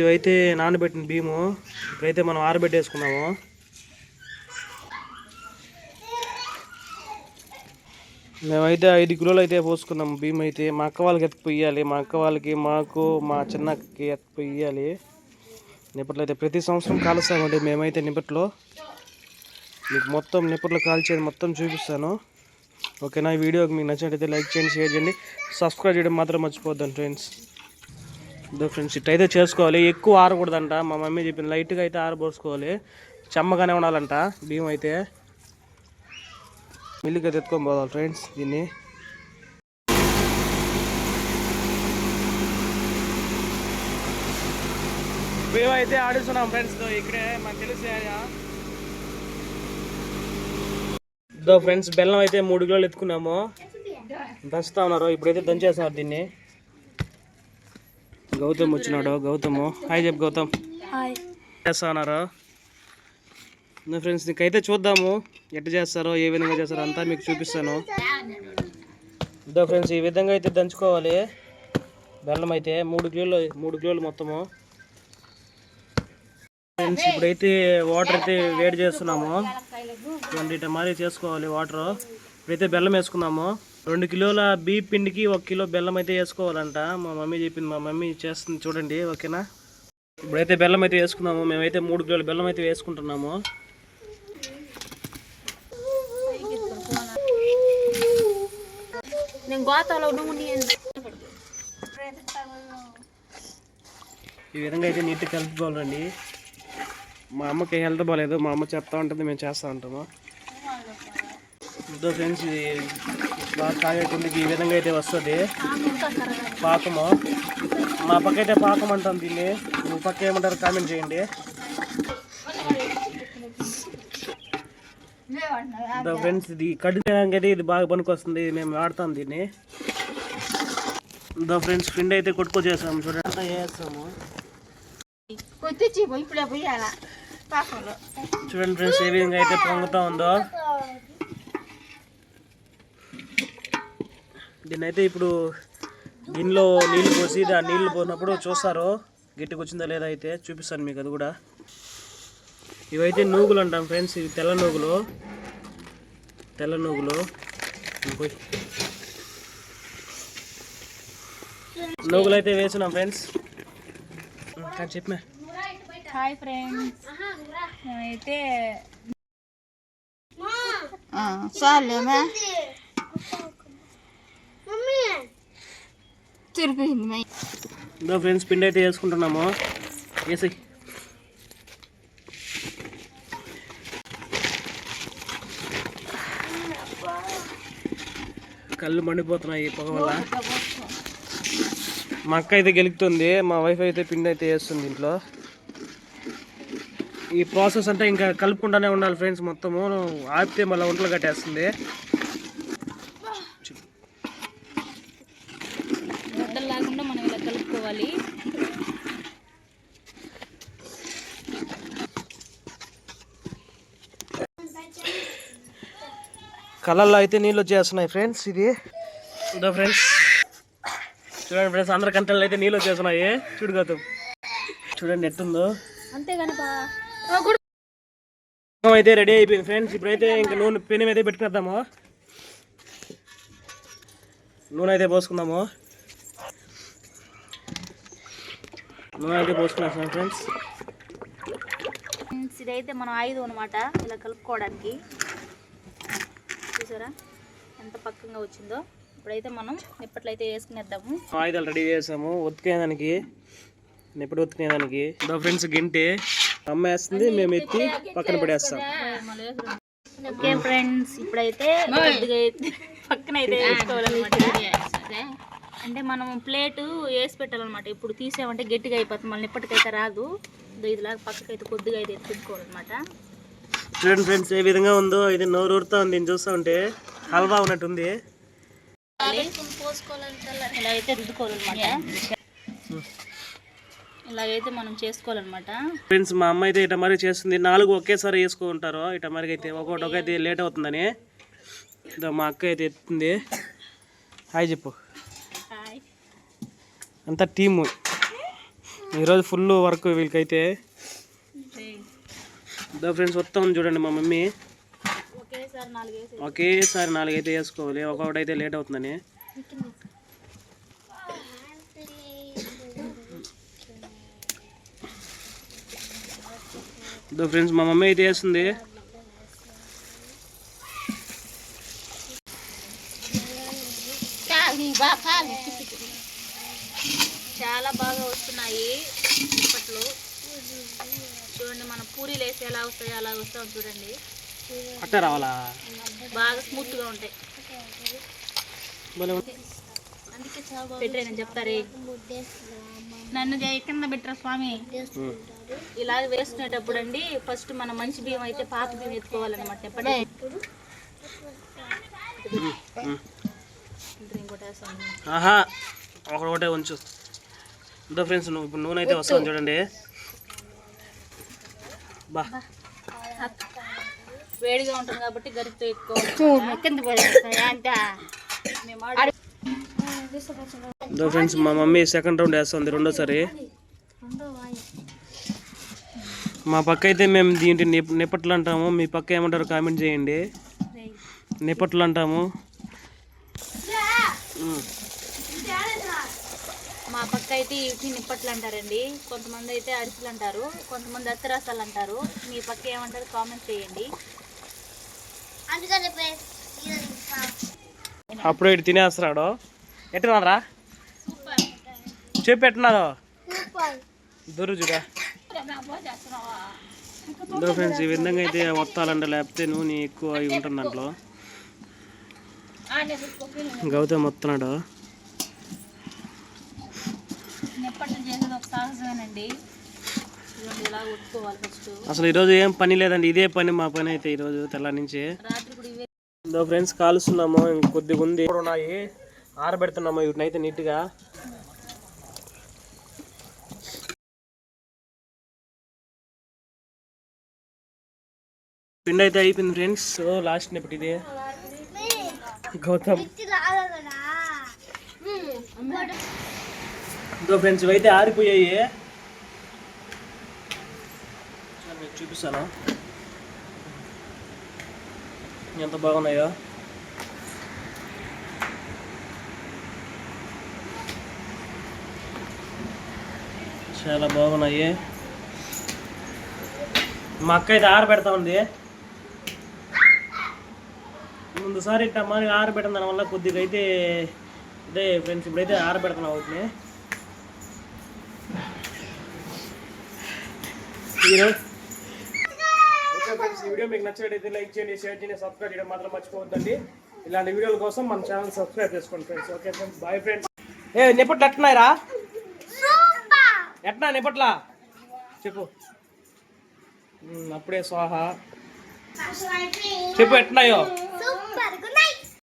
ఇవైతే నానబెట్టిన బియ్యము ఇప్పుడైతే మనం ఆరబెట్టేసుకున్నాము. మేమైతే 5 కిలోలు అయితే పోసుకున్నాము బియ్యం. అయితే మా అక్క వాళ్ళకి ఎత్తుకుపోయాలి, మా అక్క వాళ్ళకి, మాకు, మా చిన్నక్కకి ఎత్తుకుపోయాలి. నిప్పట్లో అయితే ప్రతి సంవత్సరం కాలుస్తామండి మేమైతే. నిప్పట్లో మీకు మొత్తం నిప్పట్లో కాల్చేది మొత్తం చూపిస్తాను. ఓకేనా? ఈ వీడియోకి మీకు నచ్చినట్టయితే లైక్ చేయండి, షేర్ చేయండి, సబ్స్క్రైబ్ చేయడం మాత్రం మర్చిపోద్దాం ఫ్రెండ్స్. ఇదో ఫ్రెండ్స్ ఇట్టయితే చేసుకోవాలి. ఎక్కువ ఆరకూడదంట, మా మమ్మీ చెప్పింది. లైట్గా అయితే ఆరబోసుకోవాలి, చెమ్మగానే ఉండాలంట బియ్యం అయితే. మిల్లుకి అయితే ఎత్తుకొని పోదాం ఫ్రెండ్స్ దీన్ని. బియ్యం అయితే ఆడిస్తున్నాం ఫ్రెండ్స్. ఇక్కడే మనకు తెలిసే ఇదో ఫ్రెండ్స్ బెల్లం అయితే 3 కిలోలు ఎత్తుకున్నాము, దంచుతా ఉన్నారు. ఇప్పుడైతే దంచేస్తున్నారు దీన్ని. గౌతమ్ వచ్చినాడు. గౌతమ్ హాయ్ చెప్పు. గౌతమ్ చేస్తా ఉన్నారు ఫ్రెండ్స్. నీకైతే చూద్దాము ఎట్లా చేస్తారో, ఏ విధంగా చేస్తారో అంతా మీకు చూపిస్తాను. ఇదో ఫ్రెండ్స్ ఈ విధంగా అయితే దంచుకోవాలి బెల్లం అయితే. 3 కిలోలు మొత్తము ఫ్రెండ్స్. ఇప్పుడైతే వాటర్ అయితే వేడి చేస్తున్నాము. 20 మరి చేసుకోవాలి వాటర్. ఇప్పుడైతే బెల్లం వేసుకున్నాము. 2 కిలోల బియ్య పిండికి 1 కిలో బెల్లం అయితే వేసుకోవాలంట, మా మమ్మీ చెప్పింది. మా మమ్మీ చేస్తుంది చూడండి. ఓకేనా? ఇప్పుడైతే బెల్లం అయితే వేసుకున్నాము. మేమైతే 3 కిలోల బెల్లం అయితే వేసుకుంటున్నాము. ఈ విధంగా అయితే నీట్గా కలుపుకోవాలండి. మా అమ్మకి హెల్త్ బాగాలేదు, మా అమ్మ చెప్తా ఉంటుంది, మేము చేస్తూ ఉంటాము. ఇదో ఫ్రెండ్స్ ఇది బాగా కాగేకుందికి ఈ విధంగా అయితే వస్తుంది పాకము. మా పక్క అయితే పాకం అంటాం దీన్ని. మీ పక్క ఏమంటారు కామెంట్ చేయండి. ఇదో ఫ్రెండ్స్ ఇది కడిగితే ఇది బాగా పనికొస్తుంది, మేము వాడతాం దీన్ని. ఇదో ఫ్రెండ్స్ పిండి అయితే కొట్టుకొచ్చేసాము చూడండి. వేస్తాము చూడండి ఫ్రెండ్స్ ఏ విధంగా అయితే పొంగుతూ ఉందో. దీన్ని అయితే ఇప్పుడు గిన్నెలో నీళ్ళు పోసి ఆ నీళ్ళు పోసినప్పుడు చూస్తారు గట్టిగా వచ్చిందా లేదా అయితే చూపిస్తాను మీకు అది కూడా. ఇవైతే నూగులు అంటాం ఫ్రెండ్స్. ఇవి తెల్ల నూగులు. నూగులు అయితే వేసినాం ఫ్రెండ్స్. చెప్పా హాయ్ ఫ్రెండ్స్. మేమైతే ఇదో ఫ్రెండ్స్ పిండి అయితే వేసుకుంటున్నాము. వేసి కళ్ళు మండిపోతున్నాయి పొగ వల్ల. మా అక్క అయితే గెలుకుతుంది, మా వైఫ్ అయితే పిండి అయితే వేస్తుంది ఇంట్లో. ఈ ప్రాసెస్ అంటే ఇంకా కలుపుకుంటూనే ఉండాలి ఫ్రెండ్స్. మొత్తము ఆపితే మళ్ళీ ఒంట్లో కట్టేస్తుంది. లేకుండా మనం ఇలా కలుపుకోవాలి. కళ్ళల్లో అయితే నీళ్ళు వచ్చేస్తున్నాయి ఫ్రెండ్స్. ఇది ఇదో ఫ్రెండ్స్ చూడండి ఫ్రెండ్స్, అందరి కంటల్లో అయితే నీళ్ళు వచ్చేస్తున్నాయి. చూడగలుగుతాం చూడండి ఎట్టుందో. అయితే రెడీ అయిపోయింది ఫ్రెండ్స్. ఇప్పుడైతే ఇంకా నూనె పెనం అయితే పెట్టుకుందాము. నూనె అయితే పోసుకుందాము. నూనె అయితే పోసుకున్నాం ఫ్రెండ్స్. ఇదైతే మనం ఆయుధం అనమాట ఇలా కలుపుకోవడానికి. చూసారా ఎంత పక్కంగా వచ్చిందో. ఇప్పుడైతే మనం నిప్పట్లు అయితే వేసుకునేద్దాము. ఆయుధాలు రెడీ చేసాము ఉతికేదానికి, నిప్పటి ఉతికేదానికి. ఫ్రెండ్స్ గింటి అమ్మ వేస్తుంది, మేము ఎత్తి పక్కన పడేస్తాం. ఓకే ఫ్రెండ్స్ ఇప్పుడైతే పక్కన అయితే వేసుకోవాలన్నమాట. అంటే మనం ప్లేటు వేసి పెట్టాలన్నమాట. ఇప్పుడు తీసామంటే గట్టిగా అయిపోతుంది, మళ్ళీ ఇప్పటికైతే రాదు. ఇదిలాగా పక్కకైతే కొద్దిగా అయితే ఎత్తుకోవాలన్నమాట. చూడండి ఫ్రెండ్స్ ఏ విధంగా ఉందో. ఇది నోరు ఊరుతా ఉంది చూస్తూ ఉంటే, హల్వా ఉన్నట్టుంది. ఇలా అయితే రుద్దుకోవాలన్నమాట. ఇలాగైతే మనం చేసుకోవాలన్నమాట ఫ్రెండ్స్. మా అమ్మ అయితే ఇట మరి చేస్తుంది. 4 ఒకేసారి వేసుకుంటారు. ఇట మరికి అయితే ఒకటి లేట్ అవుతుందని మా అక్క అయితే ఎత్తుంది. హాయ్ చెప్పు. అంతా టీము ఈరోజు ఫుల్ వర్క్ వీళ్ళకైతే. ఫ్రెండ్స్ వస్తాం చూడండి మా మమ్మీ ఒకేసారి 4 అయితే వేసుకోవాలి, ఒక్కొక్కటి అయితే లేట్ అవుతుందని. ఫ్రెండ్స్ మా మమ్మీ అయితే వేస్తుంది. చాలా బాగా వస్తున్నాయి ఇప్పట్లో. చూడండి మన పూరీలు వేసి ఎలా వస్తాయో అలా వస్తాం చూడండి. అట్ట రావాలా? బాగా స్మూత్ గా ఉంటాయి. పెట్టరే నేను చెప్తారే, నన్ను కింద పెట్టరా స్వామి. ఇలాగ వేసుకునేటప్పుడు అండి ఫస్ట్ మనం మంచి బియ్యం అయితే పాత బియ్యం ఎత్తుకోవాలన్నమాట. ఎప్పటి ఆహా ఒకటే ఉంచు. ఫ్రెండ్స్ నువ్వు ఇప్పుడు నూనె అయితే వస్తాను చూడండి. బా వేడిగా ఉంటుంది కాబట్టి గరిటతో ఎక్కువ. ఫ్రెండ్స్ మా మమ్మీ సెకండ్ రౌండ్ వేస్తుంది, రెండోసారి. మా పక్క అయితే మేము దీంట్లో నిప్పట్లు అంటాము, మీ పక్క ఏమంటారు కామెంట్ చేయండి. నిప్పట్లు అంటాము. మా పక్క అయితే ఇవి నిప్పట్లు అంటారండి, కొంతమంది అయితే అరిసెలు అంటారు, కొంతమంది అత్తరసాలు అంటారు. మీ పక్క ఏమంటారు కామెంట్ చేయండి. అప్పుడు ఇటు తినేస్తున్నాడు. ఎట్టున్నారా చెప్పు, ఎట్టున్నారు దొరు చూడా. ఫ్రెండ్స్ ఈ విధంగా అయితే వత్తాలంట, లేకపోతే నూనె ఎక్కువ అయి ఉంటుంది దాంట్లో. గౌతమ్ వస్తున్నాడు. అసలు ఈరోజు ఏం పని లేదండి, ఇదే పని మా పని అయితే ఈరోజు తెల్ల నుంచి. ఫ్రెండ్స్ కాలుస్తున్నాము, ఇంకొద్దిగా ఉంది ఉన్నాయి, ఆరబెడుతున్నాము వీటిని అయితే నీట్గా. పిండి అయితే అయిపోయింది ఫ్రెండ్స్. లాస్ట్ నిప్పటి ఇదే గౌతమ్. ఫ్రెండ్స్ ఇవైతే ఆరిపోయాయి, చూపిస్తాను ఎంత బాగున్నాయో. చాలా బాగున్నాయి. మా అక్క అయితే ఆరబెడతా ఉంది. ముందుసారి ఇట్లా మరి ఆరబెట్టడం దాని వల్ల కొద్దిగా అయితే ఇదే ఫ్రెండ్స్. ఇప్పుడైతే ఆరబెడుతున్నాం వాటిని. ఓకే ఫ్రెండ్స్, ఈ వీడియో మీకు నచ్చినట్లయితే లైక్ చేయండి, షేర్ చేయండి, సబ్స్క్రైబ్ చేయడం మాత్రం మర్చిపోవద్దండి. ఇలాంటి వీడియోల కోసం మన ఛానల్ సబ్స్క్రైబ్ చేసుకోండి friends. Okay friends, bye friends. నిప్పట్లు ఎట్టున్నాయిరా? ఎట్నా నిప్పట్లా చెప్పు. అప్పుడే స్వాహ చెప్పు ఎట్టున్నాయో.